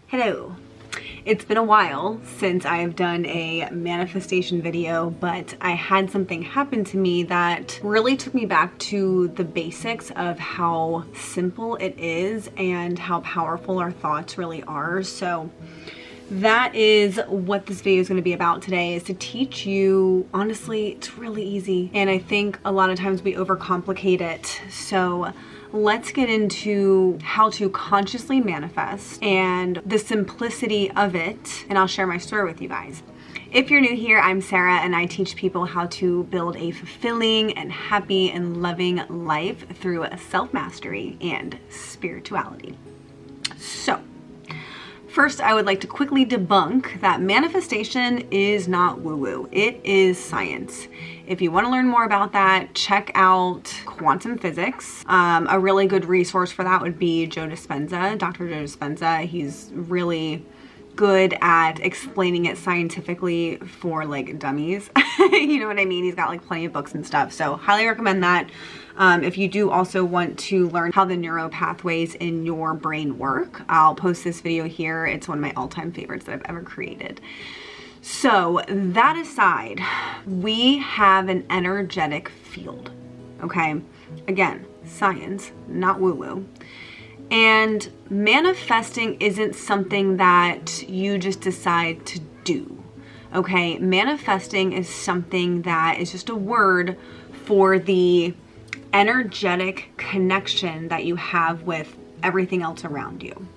Hello. It's been a while since I've done a manifestation video, but I had something happen to me that really took me back to the basics of how simple it is and how powerful our thoughts really are. So that is what this video is going to be about today, is to teach you, honestly, it's really easy. And I think a lot of times we overcomplicate it. So let's get into how to consciously manifest and the simplicity of it, and I'll share my story with you guys. If you're new here, I'm Sarah, and I teach people how to build a fulfilling and happy and loving life through self-mastery and spirituality. So, first, I would like to quickly debunk that manifestation is not woo-woo. It is science. If you want to learn more about that, check out quantum physics. A really good resource for that would be Dr. Joe Dispenza. He's really good at explaining it scientifically for like dummies. You know what I mean? He's got like plenty of books and stuff. So highly recommend that. If you do also want to learn how the neural pathways in your brain work, I'll post this video here. It's one of my all-time favorites that I've ever created. So that aside, we have an energetic field, okay? Again, science, not woo-woo. And manifesting isn't something that you just decide to do, okay? Manifesting is something that is just a word for the energetic connection that you have with everything else around you.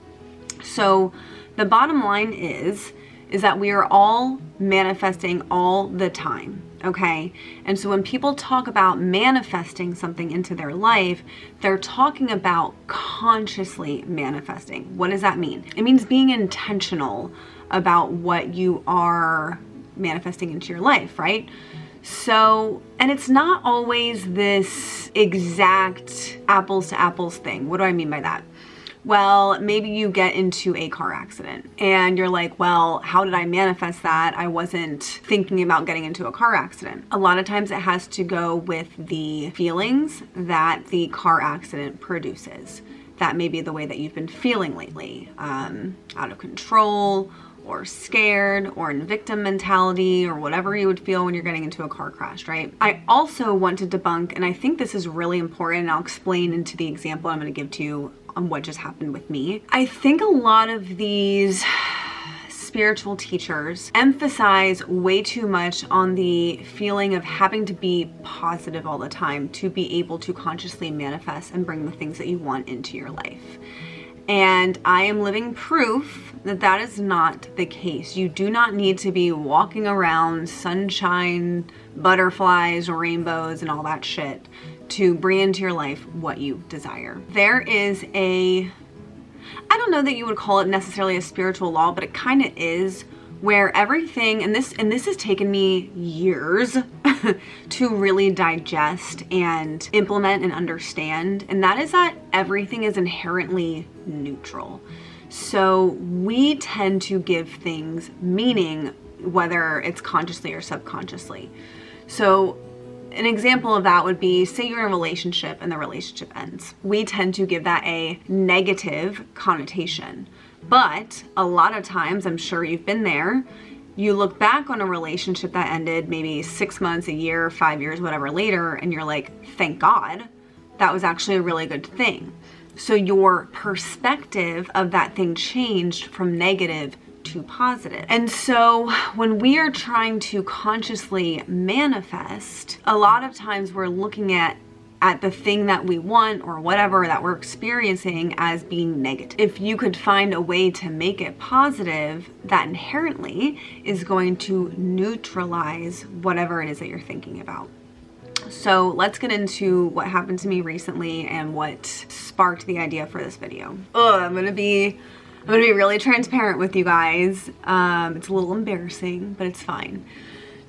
So the bottom line is that we are all manifesting all the time, okay? And so when people talk about manifesting something into their life, they're talking about consciously manifesting. What does that mean? It means being intentional about what you are manifesting into your life, right? So, and it's not always this exact apples to apples thing. What do I mean by that? Well, maybe you get into a car accident and you're like, well, how did I manifest that? I wasn't thinking about getting into a car accident. A lot of times it has to go with the feelings that the car accident produces. That may be the way that you've been feeling lately, out of control, or scared, or in victim mentality, or whatever you would feel when you're getting into a car crash, right? I also want to debunk, and I think this is really important, and I'll explain into the example I'm going to give to you on what just happened with me. I think a lot of these spiritual teachers emphasize way too much on the feeling of having to be positive all the time to be able to consciously manifest and bring the things that you want into your life. And I am living proof that that is not the case. You do not need to be walking around sunshine, butterflies, rainbows, and all that shit to bring into your life what you desire. There is I don't know that you would call it necessarily a spiritual law, but it kind of is, where everything, and this has taken me years to really digest and implement and understand, and that is that everything is inherently neutral. So we tend to give things meaning, whether it's consciously or subconsciously. So an example of that would be, say you're in a relationship and the relationship ends. We tend to give that a negative connotation. But a lot of times, I'm sure you've been there, you look back on a relationship that ended maybe 6 months, a year, 5 years, whatever later, and you're like, thank God, that was actually a really good thing. So your perspective of that thing changed from negative to positive. And so when we are trying to consciously manifest, a lot of times we're looking at the thing that we want or whatever that we're experiencing as being negative. If you could find a way to make it positive, that inherently is going to neutralize whatever it is that you're thinking about. So let's get into what happened to me recently and what sparked the idea for this video. I'm gonna be really transparent with you guys. It's a little embarrassing, but it's fine.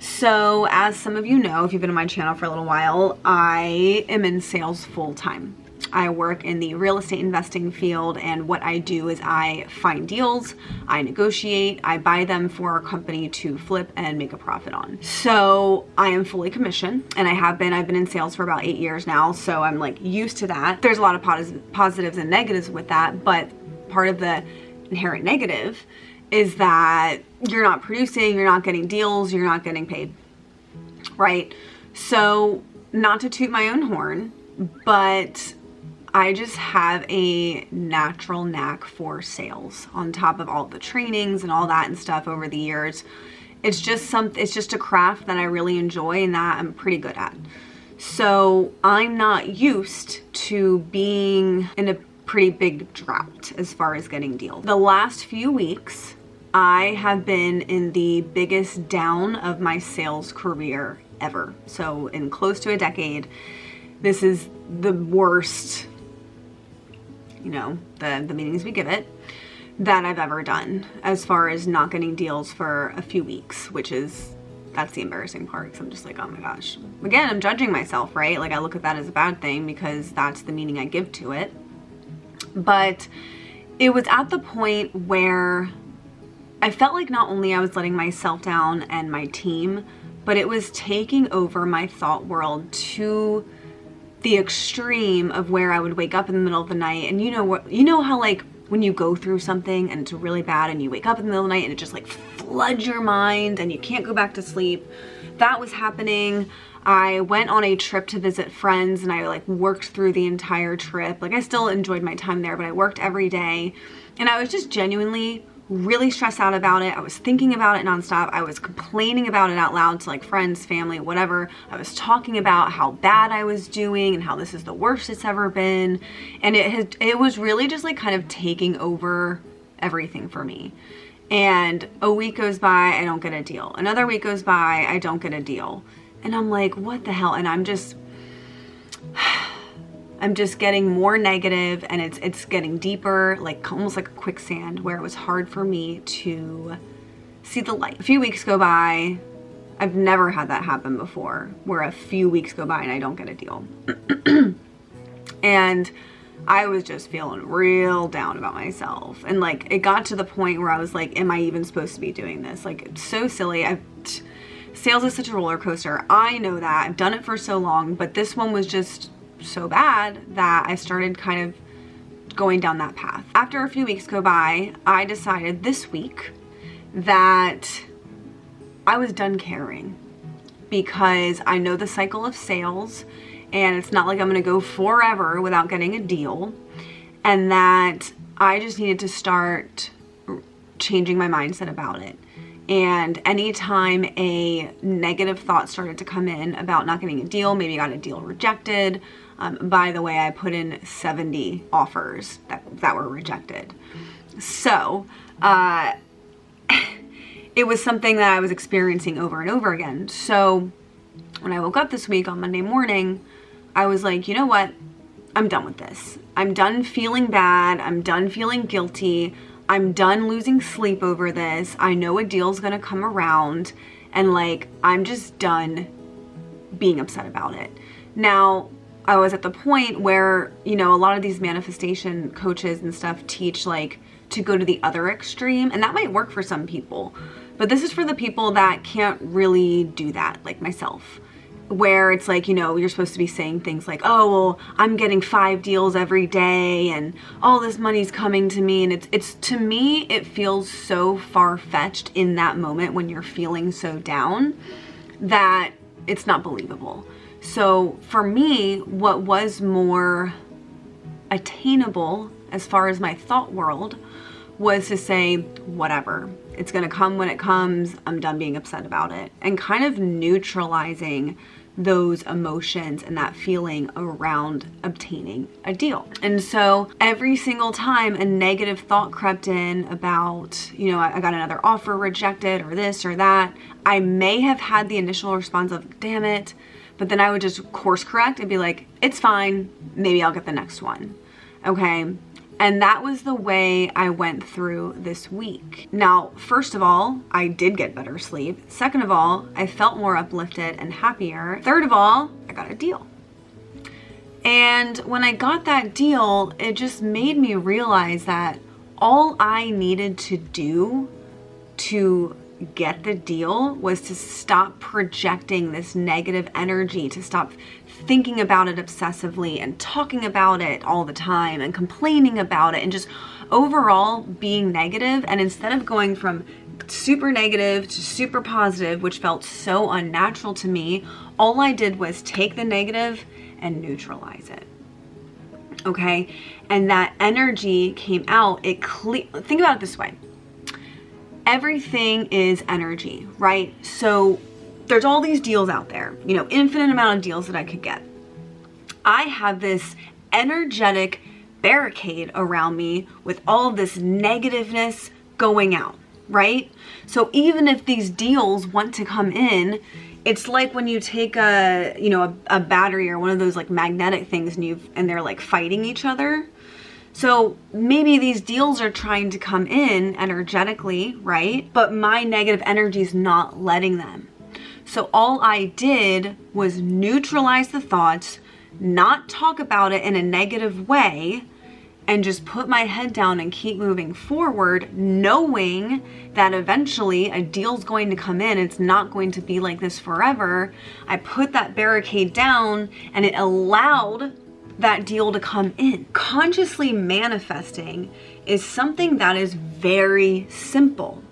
So as some of you know, if you've been on my channel for a little while, I am in sales full time. I work in the real estate investing field, and what I do is I find deals, I negotiate, I buy them for our company to flip and make a profit on. So I am fully commissioned, and I've been in sales for about 8 years now, so I'm like used to that. There's a lot of positives and negatives with that, but part of the inherent negative is that you're not producing, you're not getting deals, you're not getting paid, right? So not to toot my own horn, but I just have a natural knack for sales on top of all the trainings and all that and stuff over the years. It's just a craft that I really enjoy and that I'm pretty good at. So I'm not used to being in a pretty big drought as far as getting deals. The last few weeks, I have been in the biggest down of my sales career ever. So in close to a decade, this is the worst, you know, the meetings we give it, that I've ever done as far as not getting deals for a few weeks, that's the embarrassing part, because I'm just like, oh my gosh. Again, I'm judging myself, right? Like I look at that as a bad thing because that's the meaning I give to it. But it was at the point where I felt like not only I was letting myself down and my team, but it was taking over my thought world to the extreme of where I would wake up in the middle of the night. And you know how like when you go through something and it's really bad and you wake up in the middle of the night and it just like floods your mind and you can't go back to sleep. That was happening. I went on a trip to visit friends and I like worked through the entire trip. Like I still enjoyed my time there, but I worked every day and I was just genuinely really stressed out about it. I was thinking about it nonstop. I was complaining about it out loud to like friends, family, whatever. I was talking about how bad I was doing and how this is the worst it's ever been. And it was really just like kind of taking over everything for me. And a week goes by, I don't get a deal. Another week goes by, I don't get a deal. And I'm like, what the hell? And I'm just getting more negative and it's getting deeper, like almost like a quicksand where it was hard for me to see the light. A few weeks go by. I've never had that happen before, where a few weeks go by and I don't get a deal. And I was just feeling real down about myself. And like, it got to the point where I was like, am I even supposed to be doing this? Like, it's so silly. Sales is such a roller coaster. I know that. I've done it for so long, but this one was just so bad that I started kind of going down that path. After a few weeks go by, I decided this week that I was done caring, because I know the cycle of sales and it's not like I'm gonna go forever without getting a deal, and that I just needed to start changing my mindset about it. And anytime a negative thought started to come in about not getting a deal, maybe I got a deal rejected. By the way, I put in 70 offers that were rejected. So it was something that I was experiencing over and over again. So when I woke up this week on Monday morning, I was like, you know what? I'm done with this. I'm done feeling bad. I'm done feeling guilty. I'm done losing sleep over this. I know a deal's gonna come around, and like, I'm just done being upset about it. Now, I was at the point where, you know, a lot of these manifestation coaches and stuff teach like to go to the other extreme, and that might work for some people, but this is for the people that can't really do that, like myself, where it's like, you know, you're supposed to be saying things like, oh, well, I'm getting 5 deals every day and all this money's coming to me. And it's to me, it feels so far-fetched in that moment when you're feeling so down that it's not believable. So for me, what was more attainable as far as my thought world was to say, whatever, it's gonna come when it comes, I'm done being upset about it, and kind of neutralizing those emotions and that feeling around obtaining a deal. And so every single time a negative thought crept in about, you know, I got another offer rejected or this or that, I may have had the initial response of, damn it, but then I would just course correct and be like, it's fine, maybe I'll get the next one, okay? And that was the way I went through this week. Now, first of all, I did get better sleep. Second of all, I felt more uplifted and happier. Third of all, I got a deal. And when I got that deal, it just made me realize that all I needed to do to get the deal was to stop projecting this negative energy, to stop thinking about it obsessively and talking about it all the time and complaining about it and just overall being negative, and instead of going from super negative to super positive, which felt so unnatural to me, all I did was take the negative and neutralize it. Okay? And that energy came out. Think about it this way. Everything is energy, right? So there's all these deals out there, you know, infinite amount of deals that I could get. I have this energetic barricade around me with all of this negativeness going out, right? So even if these deals want to come in, it's like when you take a battery or one of those like magnetic things and they're like fighting each other. So maybe these deals are trying to come in energetically, right? But my negative energy is not letting them. So all I did was neutralize the thoughts, not talk about it in a negative way, and just put my head down and keep moving forward, knowing that eventually a deal's going to come in. It's not going to be like this forever. I put that barricade down and it allowed that deal to come in. Consciously manifesting is something that is very simple.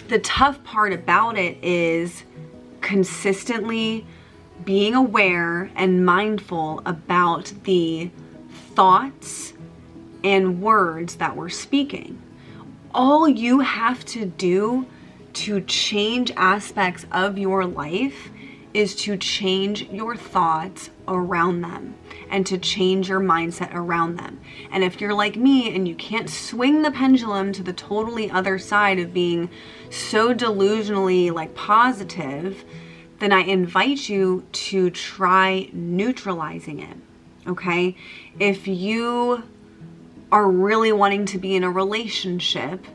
The tough part about it is consistently being aware and mindful about the thoughts and words that we're speaking. All you have to do to change aspects of your life is to change your thoughts around them and to change your mindset around them. And if you're like me and you can't swing the pendulum to the totally other side of being so delusionally like positive, then I invite you to try neutralizing it. Okay? If you are really wanting to be in a relationship,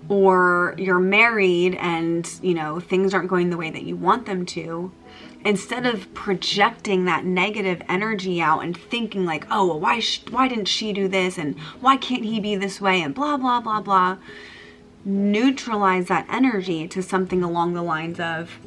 or you're married and, you know, things aren't going the way that you want them to, instead of projecting that negative energy out and thinking like, oh, well, why didn't she do this? And why can't he be this way? And blah, blah, blah, blah. Neutralize that energy to something along the lines of,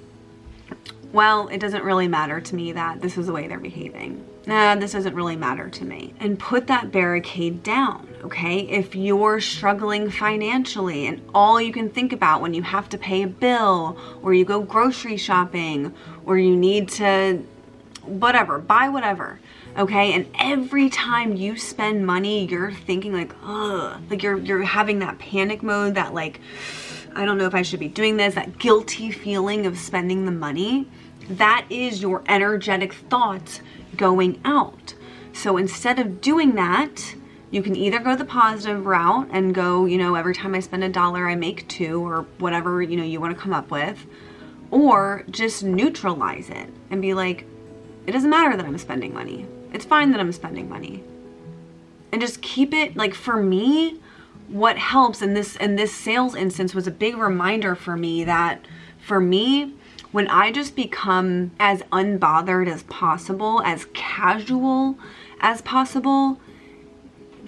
well, it doesn't really matter to me that this is the way they're behaving. Nah, this doesn't really matter to me. And put that barricade down, okay? If you're struggling financially and all you can think about when you have to pay a bill, or you go grocery shopping, or you need to buy whatever, okay? And every time you spend money, you're thinking like, ugh, like you're having that panic mode, that like, I don't know if I should be doing this, that guilty feeling of spending the money. That is your energetic thoughts going out. So instead of doing that, you can either go the positive route and go, you know, every time I spend $1, I make $2, or whatever, you know, you want to come up with, or just neutralize it and be like, it doesn't matter that I'm spending money. It's fine that I'm spending money. And just keep it, like, for me, what helps in this sales instance was a big reminder for me that, for me, when I just become as unbothered as possible, as casual as possible,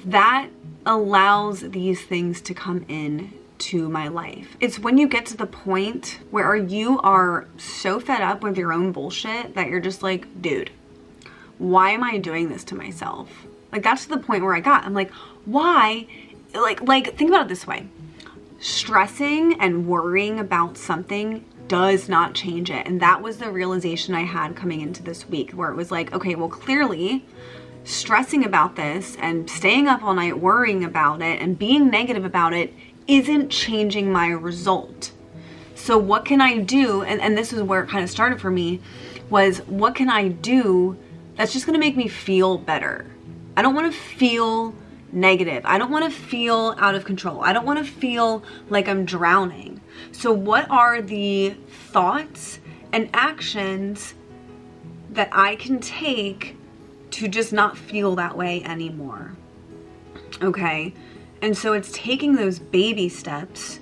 that allows these things to come in to my life. It's when you get to the point where you are so fed up with your own bullshit that you're just like, dude, why am I doing this to myself? Like, that's the point where I got. I'm like, why? Like think about it this way. Stressing and worrying about something does not change it. And that was the realization I had coming into this week, where it was like, okay, well, clearly stressing about this and staying up all night worrying about it and being negative about it isn't changing my result. So what can I do? And this is where it kind of started for me, was what can I do that's just going to make me feel better? I don't want to feel negative. I don't want to feel out of control. I don't want to feel like I'm drowning. So what are the thoughts and actions that I can take to just not feel that way anymore? Okay. And so it's taking those baby steps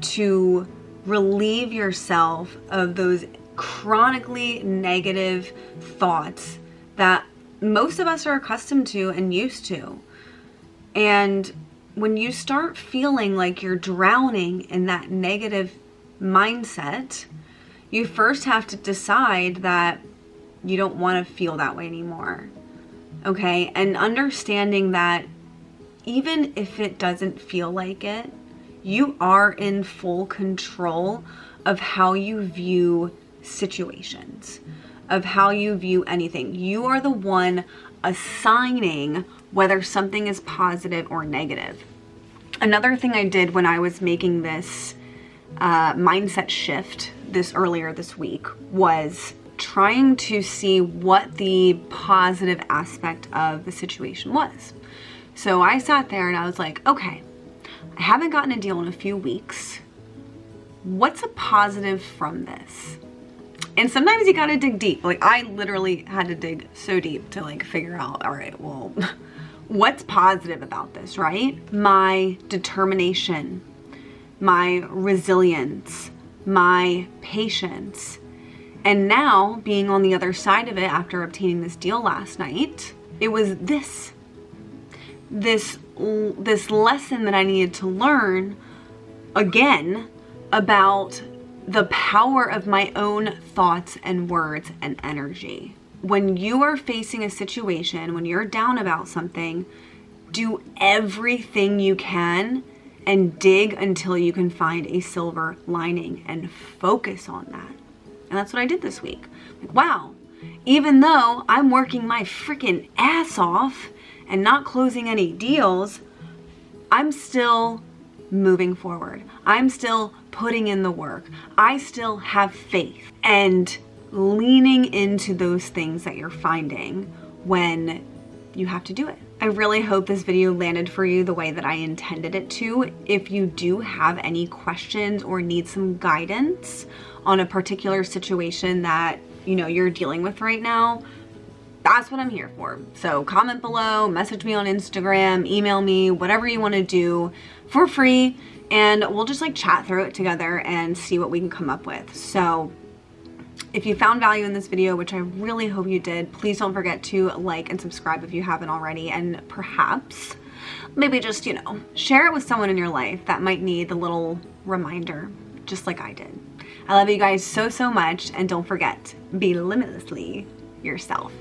to relieve yourself of those chronically negative thoughts that most of us are accustomed to and used to. And when you start feeling like you're drowning in that negative mindset, you first have to decide that you don't want to feel that way anymore. Okay? And understanding that even if it doesn't feel like it, you are in full control of how you view situations, of how you view anything. You are the one assigning whether something is positive or negative. Another thing I did when I was making this mindset shift earlier this week was trying to see what the positive aspect of the situation was. So I sat there and I was like, okay, I haven't gotten a deal in a few weeks. What's a positive from this? And sometimes you gotta dig deep. Like, I literally had to dig so deep to like figure out, all right, well, what's positive about this, right? My determination, my resilience, my patience. And now, being on the other side of it after obtaining this deal last night, it was this lesson that I needed to learn again about the power of my own thoughts and words and energy. When you are facing a situation, when you're down about something, do everything you can and dig until you can find a silver lining and focus on that. And that's what I did this week. Like, wow, even though I'm working my freaking ass off and not closing any deals, I'm still moving forward. I'm still putting in the work. I still have faith, and leaning into those things that you're finding when you have to do it. I really hope this video landed for you the way that I intended it to. If you do have any questions or need some guidance on a particular situation that you're dealing with right now, that's what I'm here for. So comment below, message me on Instagram, email me, whatever you want to do for free, and we'll just like chat through it together and see what we can come up with. So if you found value in this video, which I really hope you did, please don't forget to like and subscribe if you haven't already, and perhaps maybe just, share it with someone in your life that might need the little reminder, just like I did. I love you guys so, so much, and don't forget, be limitlessly yourself.